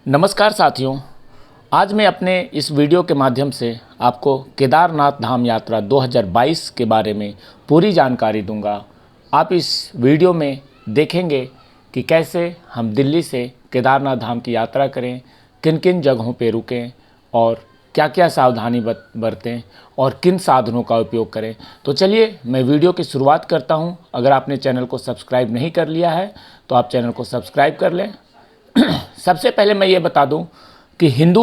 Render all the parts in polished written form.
नमस्कार साथियों, आज मैं अपने इस वीडियो के माध्यम से आपको केदारनाथ धाम यात्रा 2022 के बारे में पूरी जानकारी दूंगा। आप इस वीडियो में देखेंगे कि कैसे हम दिल्ली से केदारनाथ धाम की यात्रा करें, किन किन जगहों पर रुकें और क्या क्या सावधानी बरतें और किन साधनों का उपयोग करें। तो चलिए मैं वीडियो की शुरुआत करता हूं। अगर आपने चैनल को सब्सक्राइब नहीं कर लिया है तो आप चैनल को सब्सक्राइब कर लें। सबसे पहले मैं ये बता दूं कि हिंदू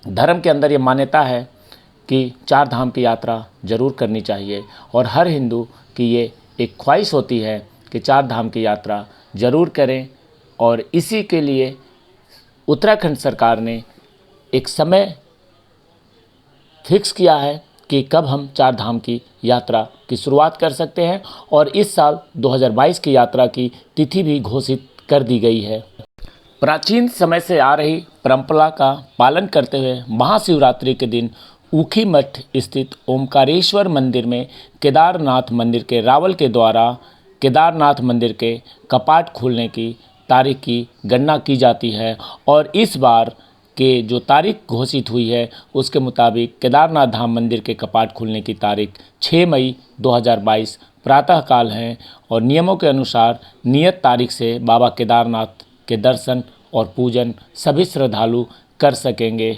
धर्म के अंदर ये मान्यता है कि चार धाम की यात्रा ज़रूर करनी चाहिए और हर हिंदू की ये एक ख्वाहिश होती है कि चार धाम की यात्रा ज़रूर करें। और इसी के लिए उत्तराखंड सरकार ने एक समय फिक्स किया है कि कब हम चार धाम की यात्रा की शुरुआत कर सकते हैं और इस साल 2022 की यात्रा की तिथि भी घोषित कर दी गई है। प्राचीन समय से आ रही परंपरा का पालन करते हुए महाशिवरात्रि के दिन ऊखीमठ स्थित ओमकारेश्वर मंदिर में केदारनाथ मंदिर के रावल के द्वारा केदारनाथ मंदिर के कपाट खोलने की तारीख की गणना की जाती है और इस बार के जो तारीख घोषित हुई है उसके मुताबिक केदारनाथ धाम मंदिर के कपाट खुलने की तारीख 6 मई 2022 प्रातःकाल है और नियमों के अनुसार नियत तारीख से बाबा केदारनाथ के दर्शन और पूजन सभी श्रद्धालु कर सकेंगे।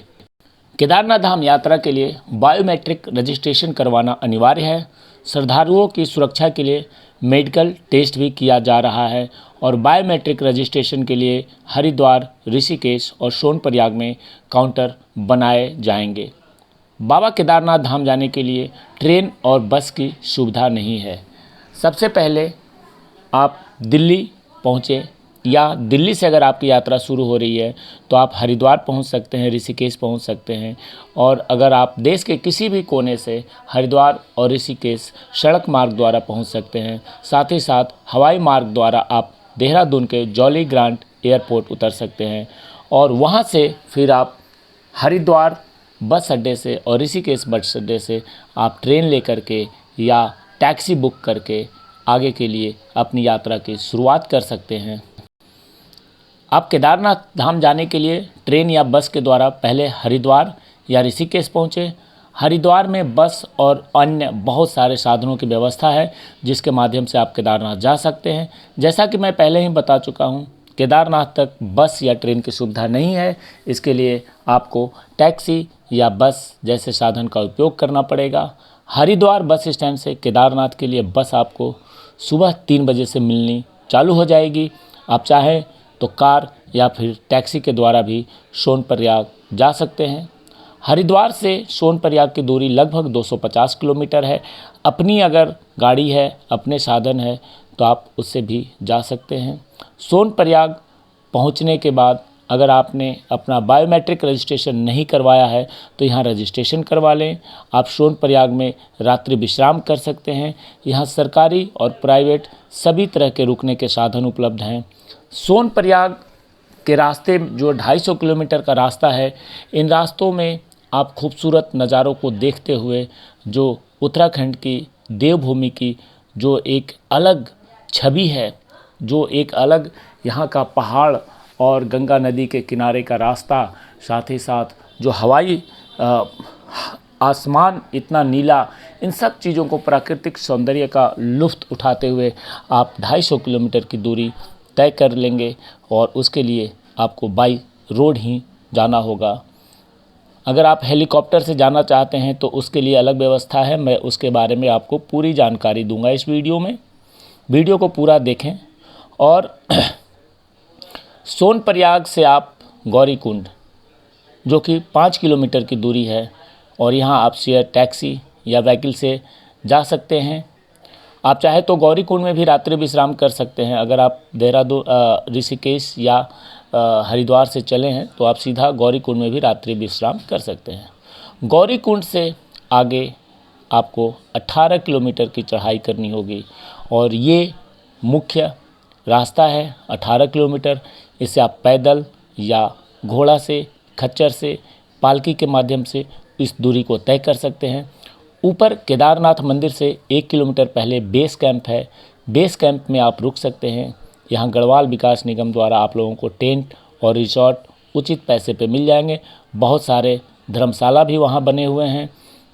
केदारनाथ धाम यात्रा के लिए बायोमेट्रिक रजिस्ट्रेशन करवाना अनिवार्य है। श्रद्धालुओं की सुरक्षा के लिए मेडिकल टेस्ट भी किया जा रहा है और बायोमेट्रिक रजिस्ट्रेशन के लिए हरिद्वार, ऋषिकेश और सोनप्रयाग में काउंटर बनाए जाएंगे। बाबा केदारनाथ धाम जाने के लिए ट्रेन और बस की सुविधा नहीं है। सबसे पहले आप दिल्ली पहुँचे या दिल्ली से अगर आपकी यात्रा शुरू हो रही है तो आप हरिद्वार पहुंच सकते हैं, ऋषिकेश पहुंच सकते हैं। और अगर आप देश के किसी भी कोने से हरिद्वार और ऋषिकेश सड़क मार्ग द्वारा पहुंच सकते हैं। साथ ही साथ हवाई मार्ग द्वारा आप देहरादून के जॉली ग्रांट एयरपोर्ट उतर सकते हैं और वहां से फिर आप हरिद्वार बस अड्डे से और ऋषिकेश बस अड्डे से आप ट्रेन लेकर के या टैक्सी बुक करके आगे के लिए अपनी यात्रा की शुरुआत कर सकते हैं। आप केदारनाथ धाम जाने के लिए ट्रेन या बस के द्वारा पहले हरिद्वार या ऋषिकेश पहुँचे। हरिद्वार में बस और अन्य बहुत सारे साधनों की व्यवस्था है जिसके माध्यम से आप केदारनाथ जा सकते हैं। जैसा कि मैं पहले ही बता चुका हूं, केदारनाथ तक बस या ट्रेन की सुविधा नहीं है। इसके लिए आपको टैक्सी या बस जैसे साधन का उपयोग करना पड़ेगा। हरिद्वार बस स्टैंड से केदारनाथ के लिए बस आपको सुबह 3 बजे से मिलनी चालू हो जाएगी। आप चाहें तो कार या फिर टैक्सी के द्वारा भी सोनप्रयाग जा सकते हैं। हरिद्वार से सोनप्रयाग की दूरी लगभग 250 किलोमीटर है। अपनी अगर गाड़ी है, अपने साधन है तो आप उससे भी जा सकते हैं। सोनप्रयाग पहुंचने के बाद अगर आपने अपना बायोमेट्रिक रजिस्ट्रेशन नहीं करवाया है तो यहाँ रजिस्ट्रेशन करवा लें। आप सोनप्रयाग में रात्रि विश्राम कर सकते हैं। यहाँ सरकारी और प्राइवेट सभी तरह के रुकने के साधन उपलब्ध हैं। सोनप्रयाग के रास्ते जो 250 किलोमीटर का रास्ता है, इन रास्तों में आप खूबसूरत नज़ारों को देखते हुए जो उत्तराखंड की देवभूमि की जो एक अलग छवि है, जो एक अलग यहाँ का पहाड़ और गंगा नदी के किनारे का रास्ता, साथ ही साथ जो हवाई आसमान इतना नीला, इन सब चीज़ों को प्राकृतिक सौंदर्य का लुत्फ़ उठाते हुए आप 250 किलोमीटर की दूरी तय कर लेंगे और उसके लिए आपको बाई रोड ही जाना होगा। अगर आप हेलीकॉप्टर से जाना चाहते हैं तो उसके लिए अलग व्यवस्था है। मैं उसके बारे में आपको पूरी जानकारी दूंगा इस वीडियो में। वीडियो को पूरा देखें। और सोनप्रयाग से आप गौरीकुंड, जो कि 5 किलोमीटर की दूरी है, और यहाँ आप शेयर टैक्सी या व्हीकल से जा सकते हैं। आप चाहे तो गौरीकुंड में भी रात्रि विश्राम कर सकते हैं। अगर आप देहरादून, ऋषिकेश या हरिद्वार से चले हैं तो आप सीधा गौरीकुंड में भी रात्रि विश्राम कर सकते हैं। गौरीकुंड से आगे आपको 18 किलोमीटर की चढ़ाई करनी होगी और ये मुख्य रास्ता है 18 किलोमीटर। इसे आप पैदल या घोड़ा से, खच्चर से, पालकी के माध्यम से इस दूरी को तय कर सकते हैं। ऊपर केदारनाथ मंदिर से 1 किलोमीटर पहले बेस कैंप है। बेस कैंप में आप रुक सकते हैं। यहाँ गढ़वाल विकास निगम द्वारा आप लोगों को टेंट और रिसॉर्ट उचित पैसे पे मिल जाएंगे। बहुत सारे धर्मशाला भी वहाँ बने हुए हैं।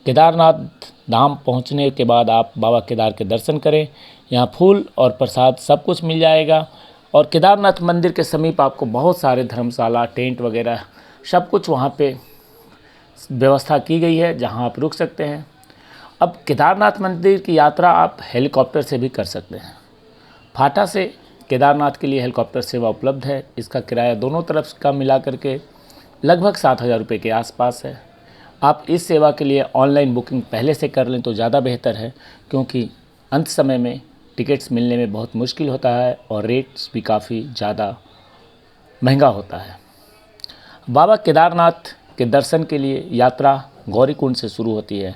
केदारनाथ धाम पहुँचने के बाद आप बाबा केदार के दर्शन करें। यहाँ फूल और प्रसाद सब कुछ मिल जाएगा। और केदारनाथ मंदिर के समीप आपको बहुत सारे धर्मशाला, टेंट वगैरह सब कुछ वहाँ पे व्यवस्था की गई है, जहाँ आप रुक सकते हैं। अब केदारनाथ मंदिर की यात्रा आप हेलीकॉप्टर से भी कर सकते हैं। फाटा से केदारनाथ के लिए हेलीकॉप्टर सेवा उपलब्ध है। इसका किराया दोनों तरफ का मिला करके लगभग 7,000 रुपये के आसपास है। आप इस सेवा के लिए ऑनलाइन बुकिंग पहले से कर लें तो ज़्यादा बेहतर है, क्योंकि अंत समय में टिकट्स मिलने में बहुत मुश्किल होता है और रेट्स भी काफ़ी ज़्यादा महंगा होता है। बाबा केदारनाथ के दर्शन के लिए यात्रा गौरीकुंड से शुरू होती है।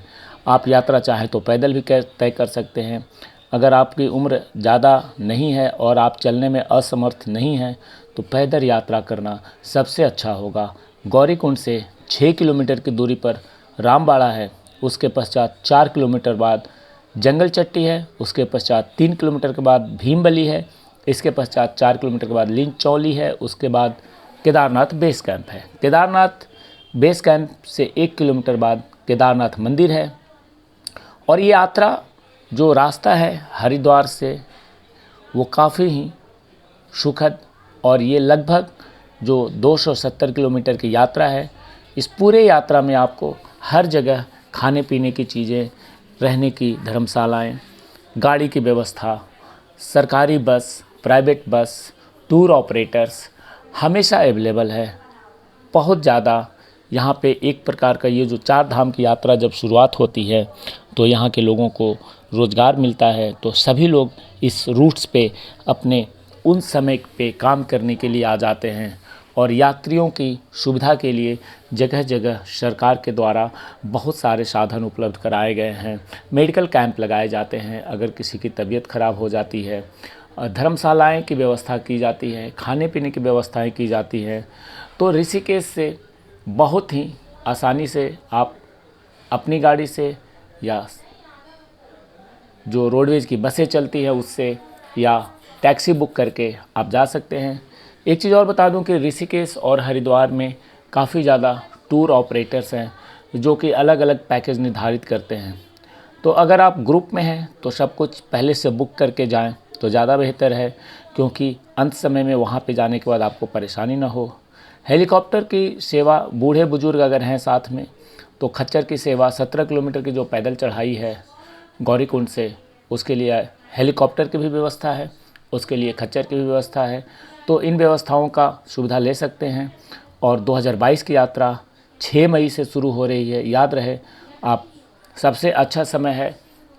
आप यात्रा चाहें तो पैदल भी तय कर सकते हैं। अगर आपकी उम्र ज़्यादा नहीं है और आप चलने में असमर्थ नहीं हैं तो पैदल यात्रा करना सबसे अच्छा होगा। गौरीकुंड से 6 किलोमीटर की दूरी पर रामबाड़ा है। उसके पश्चात 4 किलोमीटर बाद जंगल चट्टी है। उसके पश्चात 3 किलोमीटर के बाद भीमबली है। इसके पश्चात 4 किलोमीटर के बाद लिंचौली है। उसके बाद केदारनाथ बेस कैंप है। केदारनाथ बेस कैंप से 1 किलोमीटर बाद केदारनाथ मंदिर है। और ये यात्रा जो रास्ता है हरिद्वार से वो काफ़ी ही सुखद, और ये लगभग जो 270 किलोमीटर की यात्रा है, इस पूरे यात्रा में आपको हर जगह खाने पीने की चीज़ें, रहने की धर्मशालाएं, गाड़ी की व्यवस्था, सरकारी बस, प्राइवेट बस, टूर ऑपरेटर्स हमेशा अवेलेबल है। बहुत ज़्यादा यहाँ पे एक प्रकार का ये जो 4 धाम की यात्रा जब शुरुआत होती है तो यहाँ के लोगों को रोज़गार मिलता है। तो सभी लोग इस रूट्स पे अपने उन समय पे काम करने के लिए आ जाते हैं। और यात्रियों की सुविधा के लिए जगह जगह सरकार के द्वारा बहुत सारे साधन उपलब्ध कराए गए हैं। मेडिकल कैंप लगाए जाते हैं अगर किसी की तबीयत ख़राब हो जाती है। धर्मशालाएं की व्यवस्था की जाती है, खाने पीने की व्यवस्थाएं की जाती हैं। तो ऋषिकेश से बहुत ही आसानी से आप अपनी गाड़ी से या जो रोडवेज की बसें चलती है उससे या टैक्सी बुक करके आप जा सकते हैं। एक चीज़ और बता दूं कि ऋषिकेश और हरिद्वार में काफ़ी ज़्यादा टूर ऑपरेटर्स हैं जो कि अलग अलग पैकेज निर्धारित करते हैं। तो अगर आप ग्रुप में हैं तो सब कुछ पहले से बुक करके जाएं तो ज़्यादा बेहतर है, क्योंकि अंत समय में वहाँ पे जाने के बाद आपको परेशानी ना हो। हेलीकॉप्टर की सेवा, बूढ़े बुजुर्ग अगर हैं साथ में तो खच्चर की सेवा, 17 किलोमीटर की जो पैदल चढ़ाई है गौरीकुंड से, उसके लिए हेलीकॉप्टर की भी व्यवस्था है, उसके लिए खच्चर की भी व्यवस्था है। तो इन व्यवस्थाओं का सुविधा ले सकते हैं। और 2022 की यात्रा 6 मई से शुरू हो रही है। याद रहे, आप सबसे अच्छा समय है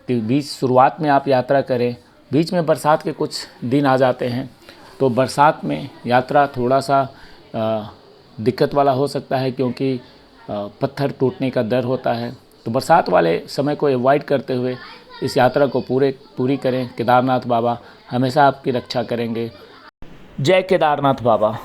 कि बीच शुरुआत में आप यात्रा करें। बीच में बरसात के कुछ दिन आ जाते हैं तो बरसात में यात्रा थोड़ा सा दिक्कत वाला हो सकता है, क्योंकि पत्थर टूटने का डर होता है। तो बरसात वाले समय को अवॉइड करते हुए इस यात्रा को पूरी करें। केदारनाथ बाबा हमेशा आपकी रक्षा करेंगे। जय केदारनाथ बाबा।